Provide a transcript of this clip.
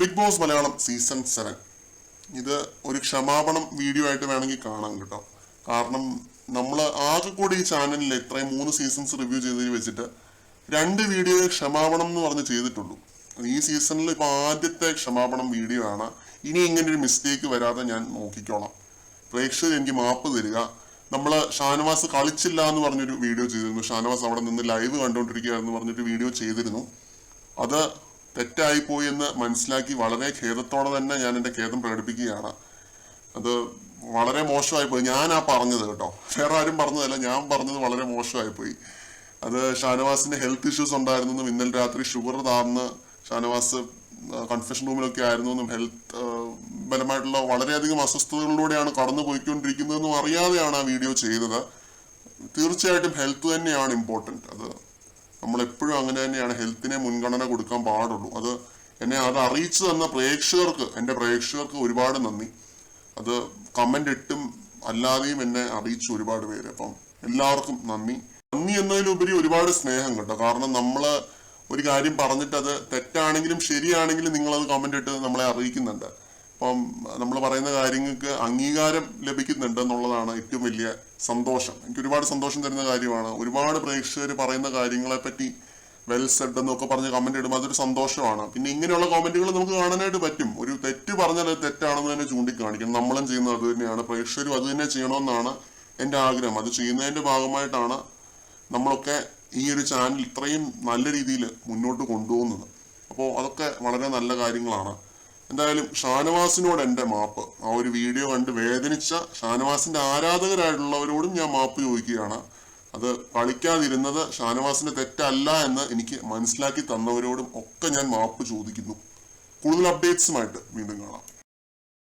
Big boss Malayalam season 7 ഇത് ഒരു ക്ഷമാപണം വീഡിയോ ആയിട്ട് വേണമെങ്കിൽ കാണാം കേട്ടോ. കാരണം നമ്മൾ ആകെ കൂടി ഈ ചാനലിൽ ഇത്രയും 3 സീസൺസ് റിവ്യൂ ചെയ്തതിൽ വെച്ചിട്ട് 2 വീഡിയോ ക്ഷമാപണം എന്ന് പറഞ്ഞ് ചെയ്തിട്ടുള്ളൂ. ഈ സീസണിൽ ഇപ്പൊ ആദ്യത്തെ ക്ഷമാപണം വീഡിയോ ആണ്. ഇനി ഇങ്ങനെ ഒരു മിസ്റ്റേക്ക് വരാതെ ഞാൻ നോക്കിക്കോളാം. പ്രേക്ഷകർ എനിക്ക് മാപ്പ് തരിക. നമ്മള് ഷാനവാസ് കളിച്ചില്ല എന്ന് പറഞ്ഞൊരു വീഡിയോ ചെയ്തിരുന്നു. ഷാനവാസ് അവിടെ നിന്ന് ലൈവ് കണ്ടുകൊണ്ടിരിക്കുകയാണെന്ന് പറഞ്ഞിട്ട് വീഡിയോ ചെയ്തിരുന്നു. അത് തെറ്റായിപ്പോയി എന്ന് മനസ്സിലാക്കി വളരെ ഖേദത്തോടെ തന്നെ ഞാൻ എൻ്റെ ഖേദം പ്രകടിപ്പിക്കുകയാണ്. അത് വളരെ മോശമായിപ്പോയി. ഞാനാ പറഞ്ഞത് കേട്ടോ, വേറെ ആരും പറഞ്ഞതല്ല, ഞാൻ പറഞ്ഞത് വളരെ മോശമായിപ്പോയി. അത് ഷാനവാസിന്റെ ഹെൽത്ത് ഇഷ്യൂസ് ഉണ്ടായിരുന്നെന്നും ഇന്നലെ രാത്രി ഷുഗർ താഴ്ന്ന് ഷാനവാസ് കൺഫെഷൻ റൂമിലൊക്കെ ആയിരുന്നെന്നും ഹെൽത്ത് ബലമായിട്ടുള്ള വളരെയധികം അസ്വസ്ഥതകളിലൂടെയാണ് കടന്നു പോയിക്കൊണ്ടിരിക്കുന്നതെന്നും അറിയാതെയാണ് ആ വീഡിയോ ചെയ്തത്. തീർച്ചയായിട്ടും ഹെൽത്ത് തന്നെയാണ് ഇമ്പോർട്ടൻറ്റ്. അത് നമ്മളെപ്പോഴും അങ്ങനെ തന്നെയാണ്, ഹെൽത്തിനെ മുൻഗണന കൊടുക്കാൻ പാടുള്ളൂ. അത് അറിയിച്ചു തന്ന പ്രേക്ഷകർക്ക്, എൻ്റെ പ്രേക്ഷകർക്ക് ഒരുപാട് നന്ദി. അത് കമന്റ് ഇട്ടും അല്ലാതെയും എന്നെ അറിയിച്ചു ഒരുപാട് പേര്. അപ്പം എല്ലാവർക്കും നന്ദി എന്നതിലുപരി ഒരുപാട് സ്നേഹം കേട്ടോ. കാരണം നമ്മള് ഒരു കാര്യം പറഞ്ഞിട്ട് അത് തെറ്റാണെങ്കിലും ശരിയാണെങ്കിലും നിങ്ങളത് കമന്റ് ഇട്ട് നമ്മളെ അറിയിക്കുന്നുണ്ട്. അപ്പം നമ്മൾ പറയുന്ന കാര്യങ്ങൾക്ക് അംഗീകാരം ലഭിക്കുന്നുണ്ട് എന്നുള്ളതാണ് ഏറ്റവും വലിയ സന്തോഷം. എനിക്ക് ഒരുപാട് സന്തോഷം തരുന്ന കാര്യമാണ്. ഒരുപാട് പ്രേക്ഷകർ പറയുന്ന കാര്യങ്ങളെ പറ്റി വെൽ സെഡ് എന്നൊക്കെ പറഞ്ഞ് കമന്റ് ഇടുമ്പോൾ അതൊരു സന്തോഷമാണ്. പിന്നെ ഇങ്ങനെയുള്ള കമന്റുകൾ നമുക്ക് കാണാനായിട്ട് പറ്റും. ഒരു തെറ്റ് പറഞ്ഞാൽ അത് തെറ്റാണെന്ന് തന്നെ ചൂണ്ടിക്കാണിക്കണം. നമ്മളും ചെയ്യുന്നത് അത് തന്നെയാണ്, പ്രേക്ഷകരും അത് തന്നെ ചെയ്യണമെന്നാണ് എൻ്റെ ആഗ്രഹം. അത് ചെയ്യുന്നതിന്റെ ഭാഗമായിട്ടാണ് നമ്മളൊക്കെ ഈ ഒരു ചാനൽ ഇത്രയും നല്ല രീതിയിൽ മുന്നോട്ട് കൊണ്ടുപോകുന്നത്. അപ്പോൾ അതൊക്കെ വളരെ നല്ല കാര്യങ്ങളാണ്. എന്തായാലും ഷാനവാസിനോട് എൻ്റെ മാപ്പ്. ആ ഒരു വീഡിയോ കണ്ട് വേദനിച്ച ഷാനവാസിന്റെ ആരാധകരായിട്ടുള്ളവരോടും ഞാൻ മാപ്പ് ചോദിക്കുകയാണ്. അത് കളിക്കാതിരുന്നത് ഷാനവാസിന്റെ തെറ്റല്ല എന്ന് എനിക്ക് മനസ്സിലാക്കി തന്നവരോടും ഒക്കെ ഞാൻ മാപ്പ് ചോദിക്കുന്നു. കൂടുതൽ അപ്ഡേറ്റ്സുമായിട്ട് വീണ്ടും കാണാം.